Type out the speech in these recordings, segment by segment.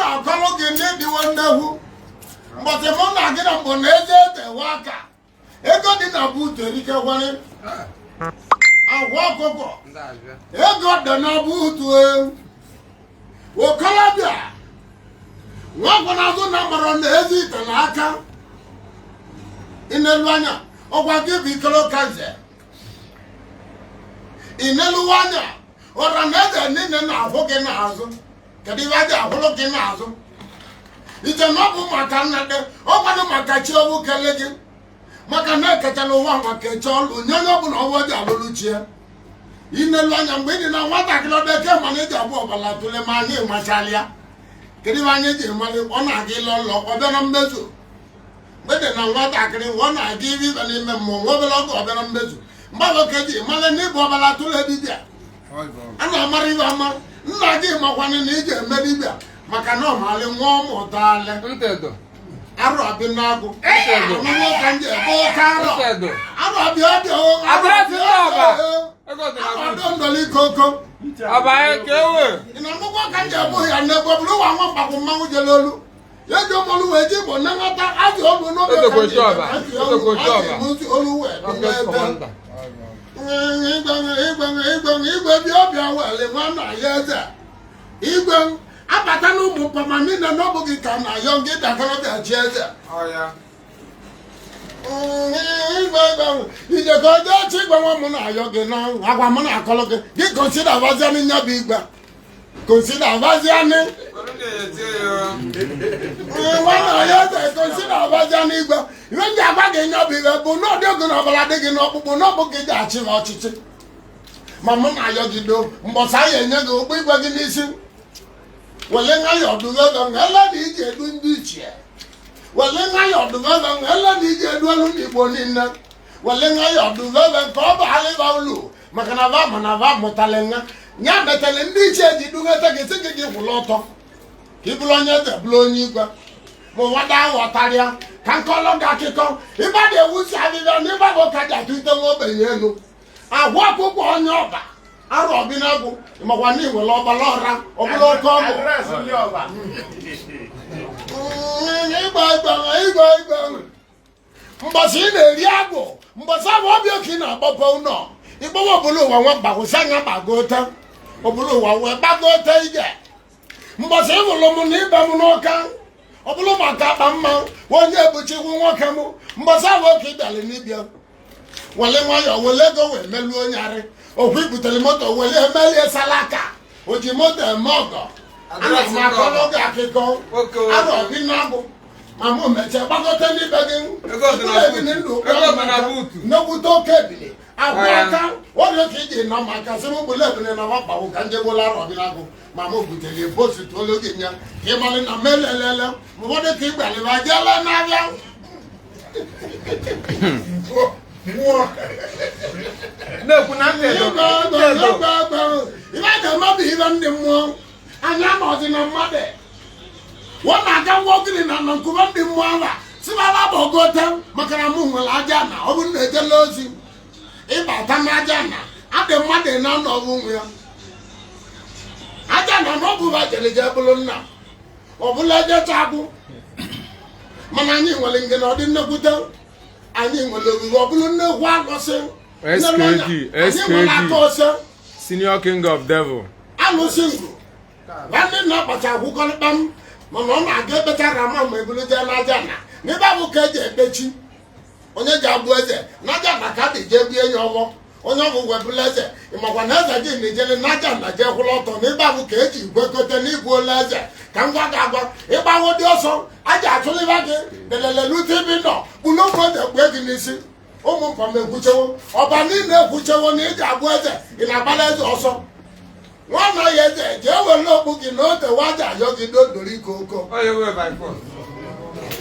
na-akọrọ gị n'ịdịwo nnekwu mbọsị mụ na gị na mbọ na eze etewe aka ego dị na buutu erikekwanye agwa ọkụkọ ego dị na buutu okolobịa nwakwanazụ na mara na ezi ite na aka inelu anya ọgwa gị bụ ikolo kanze inelu anya ọra na eze niile na-ahụ gị n'azụ kedu ibe aja ahụrụ gị n'azụ ije na ọ bụ maka nnade ọgwadụ maka chi owu kele gị maka na ekechala ụwa maka eche ọlụ nye onye ọbụla ọwụ ji alụlụ chi ya inelu anya mgbe ị dị na nwatakịrị ọdeke mana eji abụ ọbala tụle ma anyị machala ya kedu ibe anyị ji mmalị ọ na-aga ịlọ ụlọ ọbịa na mmezu mgbe dị na nwatakịrị ọ na-aga iri ibe n'ime mmụọ nwa obere ọgụ ọbịa na mmezu mgbe nwoke ji mmalị na ịbụ ọbala tụle dibịa a na-amara ibe ama nna gị makwanị na ị ga-eme dibịa maka na ọmalị nwa ụmụtaalị arụ abị n'agụ ọmụmụ ka nje ebe oke arụ abịa ọbịa ndọli koko ị na-amụkwa ka nje abụghị ya n'ebe ọ bụrụ ụwa nwa mgbakwu mmanwụ jere olu ya ji ụmụlụ wee ji bụ na nghọta ajị ọlụ n'obe ka nje olu wee igwe bịa ọbịa wele nwanna ya eze igwe abata n'ụmụ mpama niile n'ọbụghị ka na ayọ gị dakọrọ bịachi eze ije ka oje ọchị igwe nwa m na-ayọ gị na agwa m na-akọrọ gị gị konsida avazianị nya bụ igwe konsida avazianị nwanna ya eze konsida avazianị igwe ihe ndị agwa gị nya bụ igwe bụ n'ọdị ogo na ọbara dị gị n'ọkpụkpụ n'ọbụghị dị achị ọchịchị ma m na-ayọ gị do mbọsa ya enye gị ụgbọ igwe gị n'isi wale nga yọdụgogo ngala na iji edu ndị ichie wale nga yọdụgogo ngala na iji edu ọrụ n'Igbo niile wale nga yọdụgogo nke ọ bụ alịba ụlọ maka na va ma na va mụtala nga nya metele ndị ichie ji dugota gị sị gị kwụrụ ọtọ ka ị bụrụ onye eze bụrụ onye igwe ma ụwada aghọtarịa ka nkọlọ gị akụkọ ịba dị ewusi abịbịa na ịba bụ ka ji atụ ite nwa ogbenye elu agwa ọkpụkpọ onye ọba arụ ọbị n'agwụ makwa na iwere ọgbara ọra ọbụla oke ọgwụ igwe mbọsị ị na-eri agwụ mbọsị abụ ọbịa oke ị na-agbapụ ụlọ ịgbawa ọbụla ụwa nwa gbagwụsị anya gbagote ọbụla ụwa wee gbagote ije mbọsị ịbụrụ m na ịba m n'ụka ọbụla maka akpa mma onye ebuchikwu nwoke m mbọsị abụ oke ịbịala n'ibia wale nwayọọ wele ego wee meluo onye arị okwu ibutere moto wele emelie salaka o ji moto eme ọgọ ana m akọrọ gị akụkọ arụ ọbị n'abụ ma mụ mechie gbagote n'ibe gị ebili ndụ nnekwute oke ebili agwụ aka ọrịa ka iji nọ maka sị m gbule ebili na wakpawo ka njegbola arụ ọbị n'abụ ma mụ butere postu olu gị nya ka ị malị na melelele ụfọdụ ka ịgbalịba jeela n'abịa na-ekwu na ibe ga-emebụ ibe ndị mmụọ anya nọzi na mmadụ wọ na-aga ngwa ogiri na nkume ndị mmụọ ala sibala bụ ogote maka na mụ nwere aja na ọ bụrụ na ejela ozi ịbata na aja na adị mmadụ na nọbụ nwe ya aja na n'ọbụba jereje bụrụ nna ọbụla ejechagwụ mana anyị nwere nge na ọ dị nnekwute anyị nwere obibi ọ bụrụ nnekwu agọsị SKG Senior King of Devil alụsị ngụ nwanne nna akpacha akwụkọrịkpa m mana ọ na-aga ekpechara ama ma ebulite n'aja na n'ebe bụ ka eji ekpechi onye ji agbụ eze n'aja na ka dị jee bie ya ọghọ onye ọgwụ webụla eze ịmakwa na eze gị na-ejele n'aja na jee kwụrụ ọtọ n'ebe ahụ ka eji gwekote n'igwe ole eze ka ngwa ga-agwa ịgbawo dị ọsọ aja atụlịba gị delelelute ibi nọ kpụrụ ụmụ eze kpue gị n'isi ụmụ mpam ekwuchewo ọba niile ekwuchewo na iji agbụ eze ị na-agbala eze ọsọ nwana ya eze jee were okpu gị na o tewe aja ayọ gị dodoro ike oko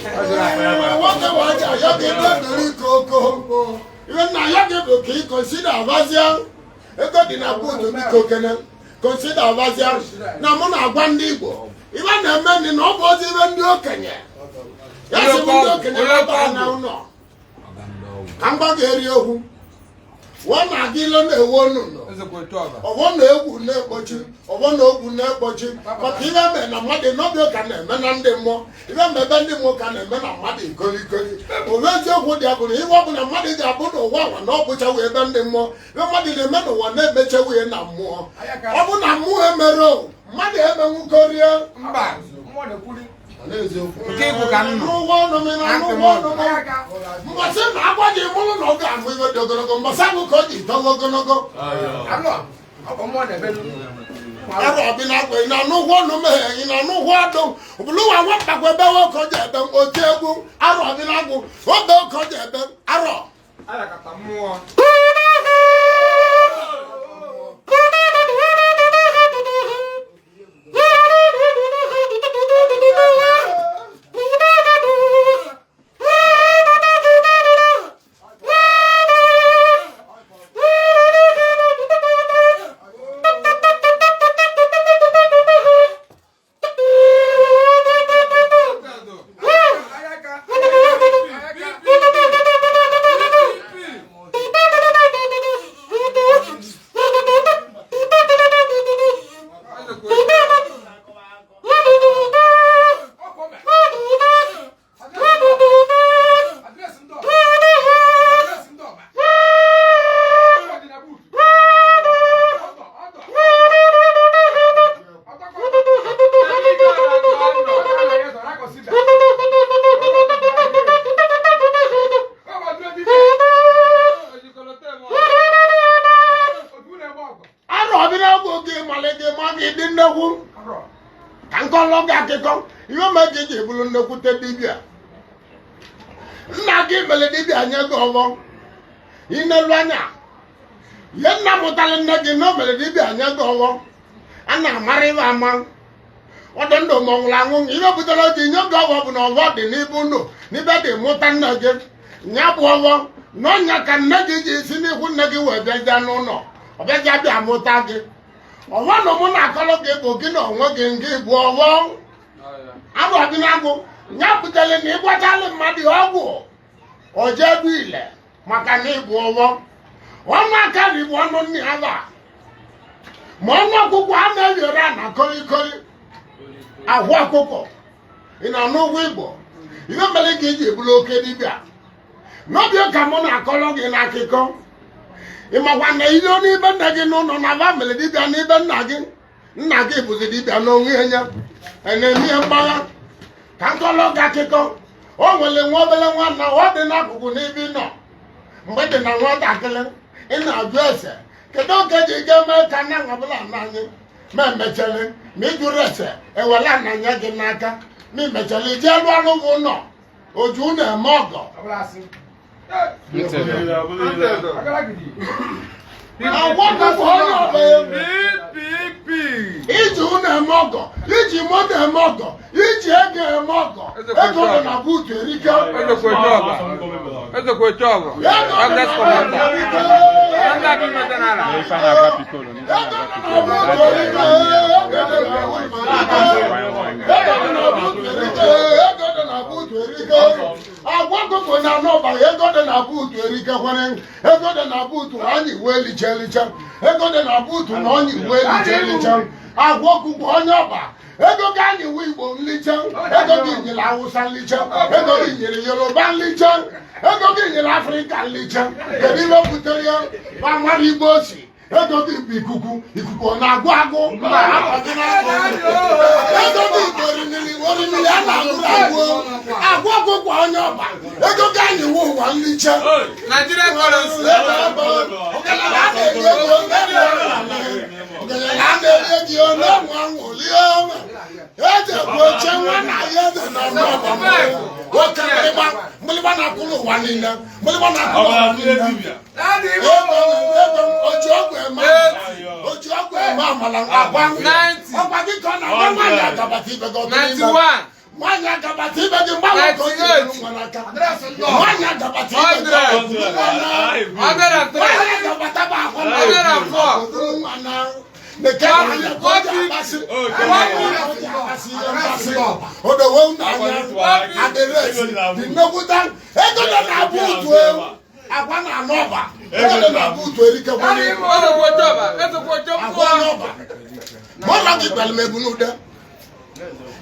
nwoke waja ayọ gị dodoro ike oko ihe nna ya gị bụ ka ị konsida avazia ego dị na buutu biko kene konsida avazia na mụ na-agwa ndị Igbo ibe na-eme ndị na ọ bụ ozi ibe ndị okenye ya si ndị okenye gbara na ụlọ ka m gbaga eri okwu wọ na-aga ilo na-ewe onunu ọwọ na-egwu na-ekpochi ọwọ na ogwu na-ekpochi maka ihe mee na mmadụ n'obi ka na-eme na ndị mmụọ ihe mmebe ndị mmụọ ka na-eme na mmadụ ikolikoli owe eziokwu dị abụrụ ihe ọ bụ na mmadụ ga-abụ n'ụwa nwa na ọ bụchawu ebe ndị mmụọ ihe mmadụ na-eme n'ụwa na-emechewu ihe na mmụọ ọ bụ na mmụọ emere mmadụ emenwukorie mbọsị na agwa gị mụrụ na ọ ga-amụ ihe dị ogologo mbọsị ahụ ka ọ ji tọwa ogologo arụ ọbị na agwa ị na-anụ ụgwọ ọnụ meghe ị na-anụ ụgwọ adụ ọbụlụwa nwa mkpakwa ebe nwoke ọ ji ebe oti egwu arụ ọbị na agwụ oge oke ọ ji ebe arọ nna gị mere dibịa nye gị ọgbọ inelu anya ihe nna mụtara nne gị na o mere dibịa nye gị ọgbọ a na-amara ibe ama ọdụ ndụ ma ọ nwụrụ anwụ ihe butere gị nye gị ọgbọ bụ na ọgbọ dị n'ibu ndụ n'ibe dị mụta nne gị nya bụ ọgbọ na ọnya ka nne gị ji esi n'ihu nne gị wee bịaja n'ụlọ ọ bịaja bịa mụta gị ọgbọ na mụ na-akọrọ gị bụ gị na onwe gị nke bụ ọgbọ abụ ọdịnagụ ya butere na ịgbachalị mmadụ ọgwụ ojedu ile maka na ịbụ ọgbọ ọnụ aka rigbu ọnụ nne ya ba ma ọnụ ọkụkọ a na-ewere a na kolikoli ahụ ọkụkọ ị na-anụ ụgwọ igbo ihe mere ka iji bụrụ oke dibịa n'obi ka mụ na-akọrọ gị n'akụkọ ịmakwa na ihe n'ibe nna gị n'ụlọ na aba mere dibịa n'ibe nna gị bụzi dibịa n'onwe ya na-eme ihe mgbagha ka nkọrọ gị akụkọ o nwere nwa obere nwanna ọ dị n'akụkụ n'ebe ị nọ mgbe dị na nwatakịrị ị na-ajụ ese kedu oge ji ga-eme ka nna ọbụla n'anyị ma emechara ma ịjụrụ ese ewere ananya gị n'aka ma imechara iji elu ọrụ gị ụlọ oju na-eme ọgọ iji ụlọ eme ọgọ iji moto eme ọgọ iji ego eme ọgọ ego dị na buutu erike agwa ọkụkọ na anọba ego dị na buutu erike kwere ego dị na buutu anyị wee liche ego dị na buutu na onye wee liche agwa ọkụkọ onye ọba ego gị anyị wee igbo nliche ego gị nyere awụsa nliche ego gị nyere yoruba nliche ego gị nyere afrịka nliche kedu ihe butere ya ma mara igbo osi ego gị bụ ikuku ọ na-agụ agụ ego gị orimiri a na-agụ agwụ ọgwụgwọ onye ọba ego gị anyị wụ ụwa nliche a na-enye gị onye nwa nwụlie eze bụ oche nwa na ya eze na ọba nwoke mgbịlịgba na-akụrụ ụwa niile oji ọgwụ eme amala agwa ọgwa gị ka ọ na-agwa nwaanyị agabata ibe gị nwaanyị agabata ibe gị mgbanwe ka onye elu nwa n'aka nwaanyị agabata ibe gị nwaanyị agabata bụ ahụ nwa na odowe n'anya adịrịsị dị nnekwuta ego dị na buutu agwa na anọba Ede na butu erike kwani. Eze kwa job. Akwa oba. Mo la ki bel me bunu de.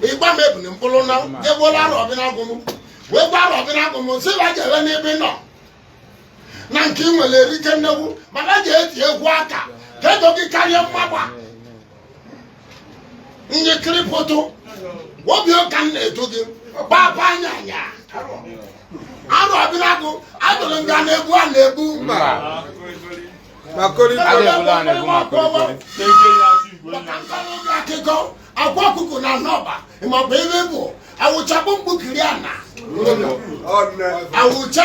Igba me bunu mpolo na. Je bola ro bi na gumu. We gba ro bi na gumu se ba je we ni bi no. Na nki nwele erike nnewu, mana je eti egwu aka. Ke do ki kari mmagba. Nye kiri poto. Wo bi o kan na eto gi. Papa nyanya. Aro abinago, adolo nga nebu anebu. Makori Adebula nebu makori. Bakankalo nga kiko, akwa kuku na noba. Ima bebebu, awucha bumbu kiriana. Awucha.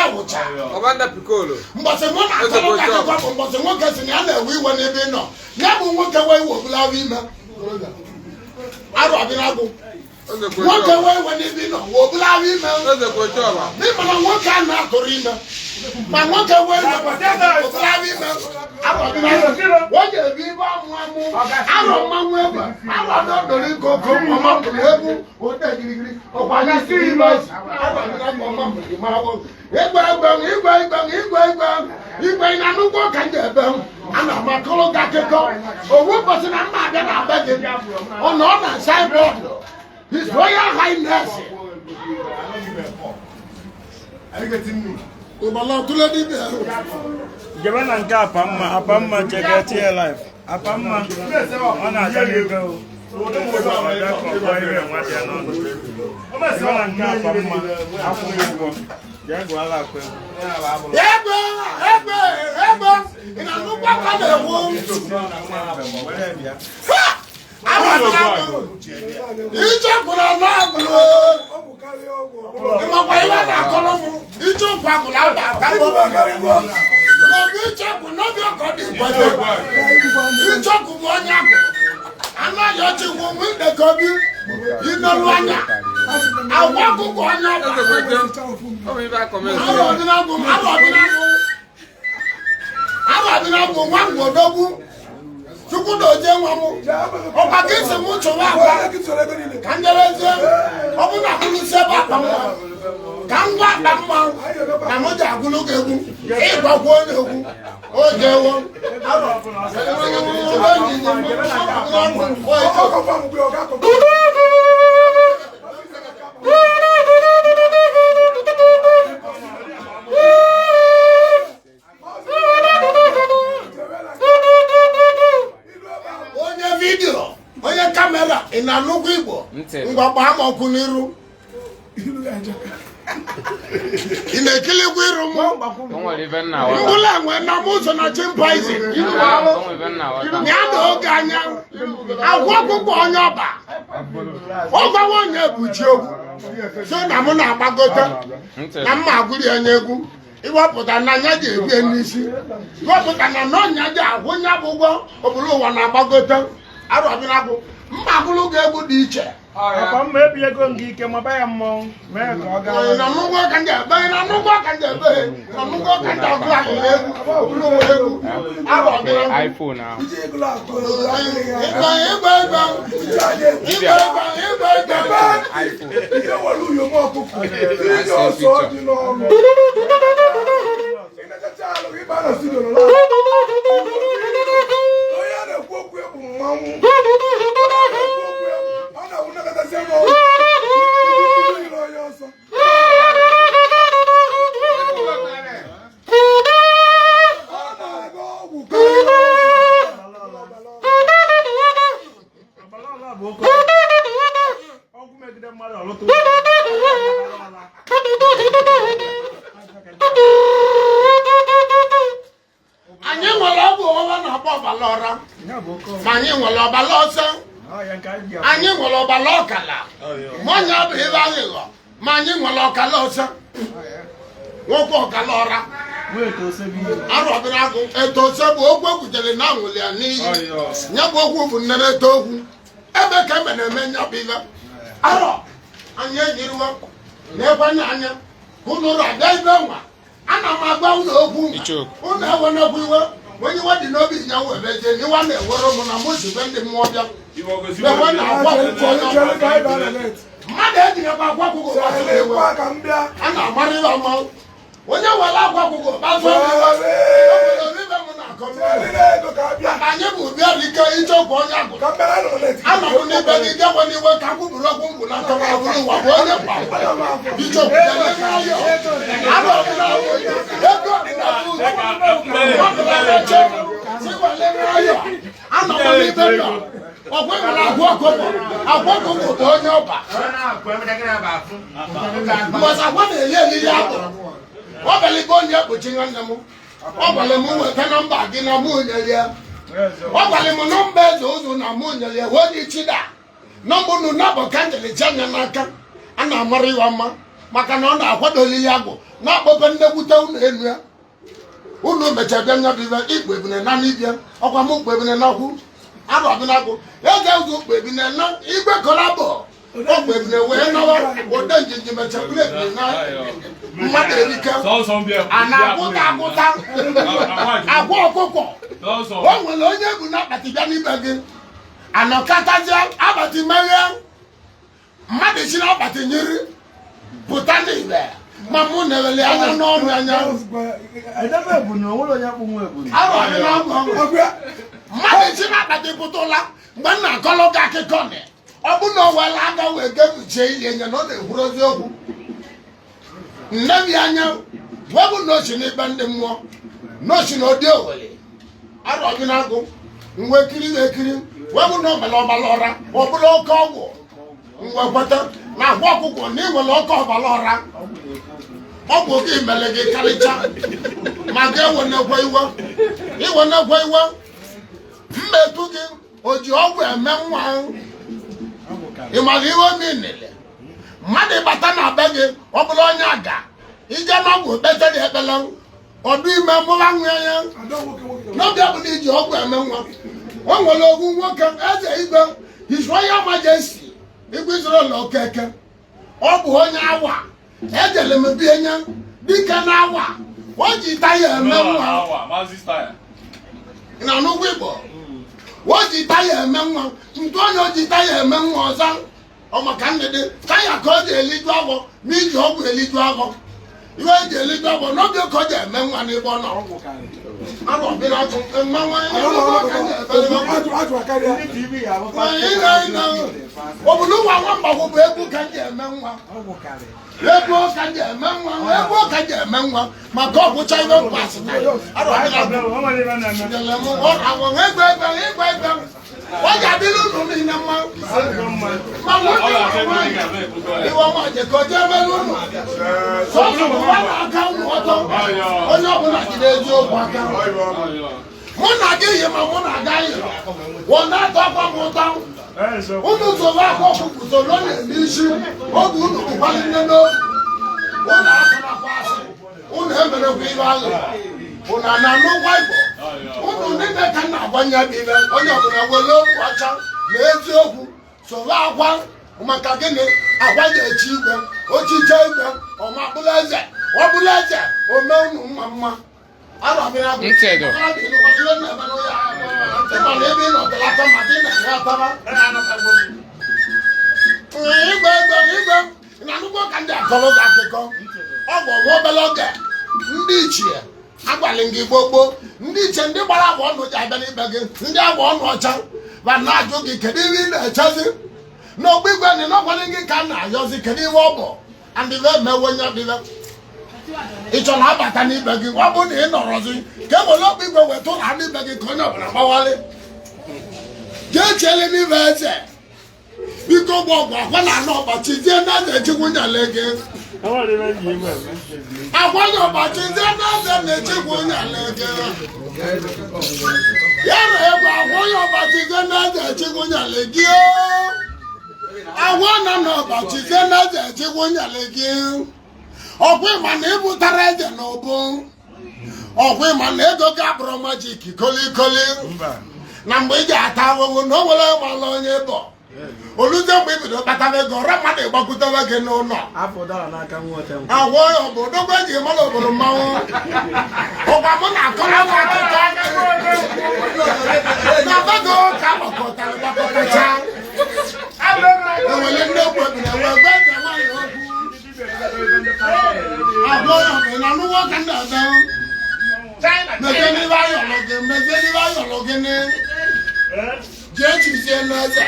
Obanda Piccolo. Mbose mwana akalo nga kiko, mbose mwoke sinyane wiwa nebe no. Nyabu mwoke wiwa bula wima. Aro abinago. Nwoke wewe n'ibi nọ wobula wime n'ime na nwoke a na-atụrụ ime ma nwoke wewe wobula wime nwoke ebi ibe ọmụamụ arọ mmanwụ ebe arọ dọdọrọ ike oke ọmapụrụ egwu ode girigiri ọkwanye siri ime ezi arọ dịna ọmapụrụ ime ahụ igwe na nnukwu ka ndị ebe ana m akọrọ gị akụkọ owu ụbọchị na mma abịa na be gị ọ nọ na saịbọọdụ His Royal Highness. Jabana nka apamma cheketi life. Apamma ona jalego. Jabana nka apamma afugo. Jago ala pe. Ebe. Ina no papa na wo. Ijo kuna na agulu. Ima kwa iwa na kolomu. Ijo kwa kula ba kabo. No ijo kuna bi okodi kwaje. Ijo ku monya ko. Ana yo ti wo mu de kobi. Ino lu anya. Awa ku ko anya. Omi ba comment. Aba bina go wan go dogu. Chukudo je nwamu oba kese mu chowa agba kanjeleze obuna kunu se ba pamwa kangwa pamwa na moja agulu gegu igwagwo n'egwu oje wo onye kamera ina nugu igbo ngwa gba ma oku niru ina ekili gwa iru mu mbula nwe na muzo na chimpanzee ni ado oge anya agwa kwukwo onye ọba ọgwa onye ebuchi ogwu so na mụ na-agbagote na mma agwụri onye egwu iwepụta na anya ji ebie n'isi iwepụta na n'ọnya ji agwụ nya bụ ụgwọ obodo ụwa na-agbagote arụ ọbịnagwụ mma agwụlụ ga-egwu dị iche Apamma ebi ego nke ike ma baya mmọnwụ mee ka ọ gaa na nnukwu ka ndị ebe na nnukwu ka ndị ebe na nnukwu ka ndị ọgụ ahụ egwu obodo ụwa egwu arụ ọbịnagwụ iPhone now. anyị nwere ọgwụ ọwa na-akpọ ọbala ọra ma anyị nwere ọbala ọsọ anyị nwere ọbala ọkala ma onye bụ ebe aghịghọ ma anyị nwere ọkala ọsọ nwoke ọkala ọra arụ ọbịra agụ eto ose bụ okwu ekwutere na anwụli ya n'iyi nye bụ okwu bụ nnere eto okwu ebe ka eme na-eme nyabụ ibe arọ anyị ejiriwo na-ekwenye anya ụnụrụ abịa ibe nwa ana m agba ụlọ okwu ụlọ ewe n'okwu iwe onye iwe dị n'obi ya webe je n'iwa na-ewere m na mụ zibe ndị mmụọ bịa ewe na-agwa mmadụ ejighịkwa agwa kwụgo a na-amarịrị ọma onye wala akwa akwụkwọ bazụ anyị bụ bịa dike ichekwa onye agụ anọrụ n'ibe gị gekwe n'iwe ka kwụbụrụ okwu mgbu na nkọwa bụrụ ụwa bụ onye kwa ichekwa anọrụ n'ibe nọ ọgwụ ịmara agwụ ọkụkọ agwụ ọkụkọ bụ onye ọba mbọsị agwa na-eli elili akpụ ọ bịaligo onye ekpuchi nwanne m ọ gwara m weta nọmba gị na mụ nyere ya ọ gwara m nọmba eze ụzụ na mụ nyere ya onye chida nọmba unu na-abụ ka njelichi anya n'aka a na-amara ya ọma maka na ọ na-akwadoli ya agwụ na-akpọpe nnekwute unu enu ya unu mechabịa nya bibe ikpe ebine na n'ibia ọkwa m ukpe ebine n'ọkwụ arụ ọbịnagwụ ege ụzọ ukpe ebine na igwe kọlabọ ọkwa ebine wee nọwa ụdị njinji mechapụrụ ebine na mmadụ erike a na-agwụta agwụta agwa ọkụkọ o nwere onye bụ na akpati bịa n'ibe gị anọkọtazie akpati meghe mmadụ si na akpati nyiri pụta n'ile ma mụ na-eweli anya n'ọnụ anya mmadụ si na akpati pụtụla mgbe m na-akọlọ gị akụkọ nị ọ bụ na o wela aga wee gebuchie ihe nye na ọ na-ekwurozi okwu nne m ya anya webụ na ochi n'ikpe ndị mmụọ n'ochi na odi owere arọ gị na-agụ mgbe kiri na-ekiri webụ na omele ọbala ọra ọ bụla oke ọgwụ mgbe kweta na agwa ọkụkọ na iwere oke ọbala ọra ọgwụ gị mere gị karịcha ma ga-ewenekwa iwe mmetụ gị o ji ọgwụ eme nwa ị mara ihe onye nile mmadụ ịbata na be gị ọ bụla onye aga ije n'ọgwụ kpetere ekpele ọdụ ime mụra nwa ya n'oge bụ na iji ọgwụ eme nwa o nwere ogwu nwoke eze igwe His Royal Majesty igwe Israel Okeke ọ bụ onye awa ejele m bie nye dike na awa o ji taya eme nwa na n'ugwu Igbo o ji taya eme nwa ntụ onye o ji taya eme nwa ọzọ ọmaka nnede taya ka o ji eliju agwọ ma iji ọgwụ eliju agwọ iwe eji eliju agwọ n'oge ka o ji eme nwa n'ebe ọ nọ obodo ụwa nwambagwo bụ egwu ka ji eme nwa ego ka ji eme nwa ego ka ji eme nwa maka ọgwụcha iwe mkpasị ọ ga-adịrị unu niile mma iwe ọma jekọje ebere unu sọsọ aka unu ọtọ onye ọbụla jiri eziokwu aka mụ na gị yi ma mụ na aga yi wọ na-atọ akwa m ụtọ unu zoro aka ọkụkụ soro na-eme isi oge unu bụkwali nne n'obi unu asịrakwa asị unu emerekwa ihe ahụ unu na-anụkwa Igbo unu niile ka m na-agbanye bibe onye ọbụla were okwu ọcha na eziokwu soro akwa maka gịnị agwa ga-echi igwe ochiche igwe ọma bụla eze ọ bụla eze ome unu mma mma ebe ị nọtelata maka ị na-enye atara igwe na nnukwu ka ndị akọrọ gị akụkọ ọ bụ ọnwa obere oge ndị ichie agbalị gị gbogbo ndị ichie ndị gbara agba ọnụ ji abịa n'ibe gị ndị agba ọnụ ọcha ma na-ajụ gị kedu ihe ị na-echezi n'ogbe igwe ndị n'ọgwara gị ka m na-ayọzi kedu ihe ọ bụ andịve mewe nye dịve ị chọrọ abata n'ibe gị ọ bụ na ị nọrọzi ka e were okpu igwe weta ụlọ n'ibe gị ka onye ọbụla gbawalị jee chele n'ibe eze biko gba ọgwụ akwa na anọ ọgbachi zie na eze echigwunyale gị agwa na ọgbachi zie na eze na-echigwunyale gị ya na egwu agwa ya ọgbachi zie na eze echigwunyale gị agwa na ọgbachi zie na eze echigwunyale gị ọkwa ịma na ịbụtara eze na ụbụ ọkwa ịma na ego gị abụrụ majik kolikoli na mgbe ị ga-ata ahụhụ na o nwere mala onye bụ oluze mgbe ibido kpatara ego ọra mmadụ ịgbakwutewe gị n'ụlọ agwa ya obodo gwe ji mara obodo mmanwụ ụgwa mụ na-akọrọ m akụkọ na bago ka gbakọtara gbakọtacha enwere nnekwu ebiri enwe ebe eze nwaanyị okwu agwa ya bụ na nnukwu gịnị jechizie n'eze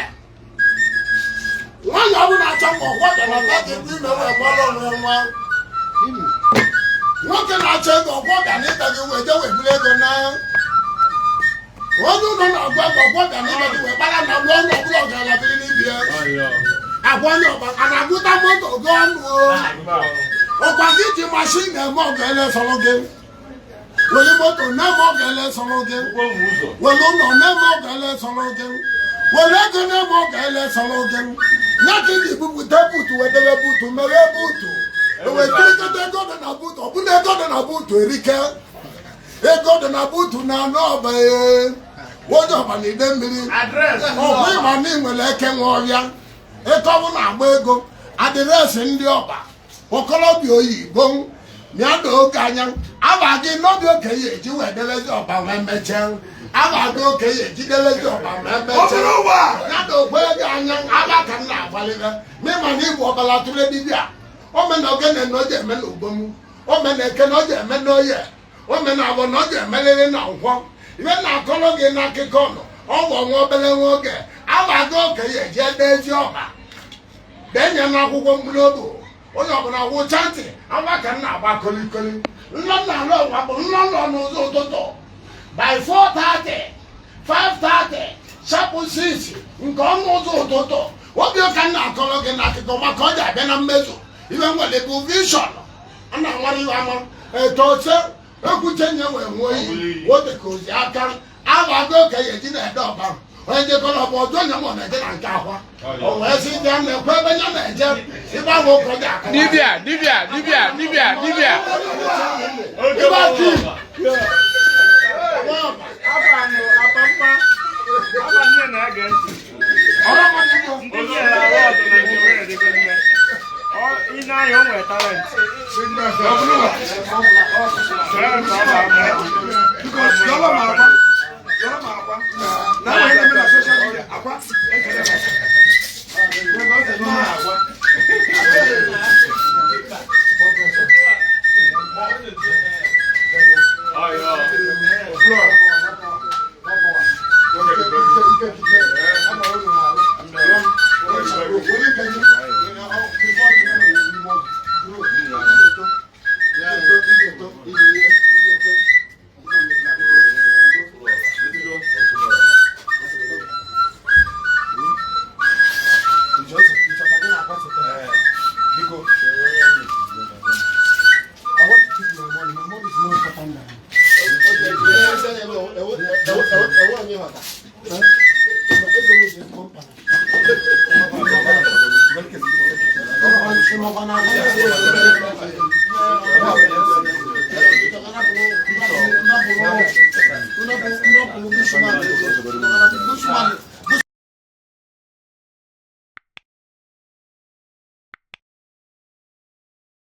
nwaanyị ọbụla achọ ka ọgwọ bịara gị bụ ime wee gbara onwe nwa nwoke na-achọ ego ọgwọ bịa n'ịta gị wee je wee buru ego na onye ụlọ na-agwa gị ọgwọ bịa n'ịta gị wee gbara na mgbe onye ọbụla ọgaranya biri n'ibie agwa onye ọba a na-agụta moto gị ọnụ ọkwa gị ji mashin na-eme ọga ele sọrọ gị were moto na-eme ọga ele sọrọ gị were ụlọ na-eme ọga ele sọrọ gị were ego na-eme ọga ele sọrọ gị ya ka ị ga-ebupụta buutu wee debe buutu mere buutu ewekirikọta ego dị na buutu ọbụla ego dị na buutu erike ego dị na buutu na anụ ọba onye ọba na ide mmiri ọgwụ ịma na ị nwere eke nwe ọrịa eke ọbụ na-agba ego adịresị ndị ọba okorobịa oyibo mịada oge anya aba gị n'obi okenye eji wee delezi ọba wee mechie aba gị okenye eji delezi ọba wee mechie mịada okwe ego anya aba ka m na-agbalịbe mịma na igwe ọbala tụrụ dibịa omena ogene na oji eme na ugbomu omena eke na oji eme na oye omena abụ na oji emelele na nkwọ ibe na-akọrọ gị n'akụkọ nọ ọgwụ ọnwa obere nwa oge aba gị okenye eji ede ezi ọba denye n'akwụkwọ mkpụrụ obu onye ọbụla wụcha ntị aba ka m na-agba kolikoli nlọ na-alụ ọgwa bụ nlọ n'ụzọ ụtụtụ by 4:30 5:30 sharp 6 nke ọnụ ụzọ ụtụtụ obi ụka m na-akọrọ gị n'akụkọ maka ọ ji abịa na mmezu ibe nwere bụ vision a na-anwara iwe ama etose ekwuche nye wee nwee oyi wote ka ozi aka agwago okenye ji na-ede ọba onye jekọrọ ọba ọjọ onye mụ na-eje na nke akwa o wee sị ndị a na-ekwe ebe ya na-eje ịba ahụ ụkọ dị akọ Dibia. ịba ki Bushman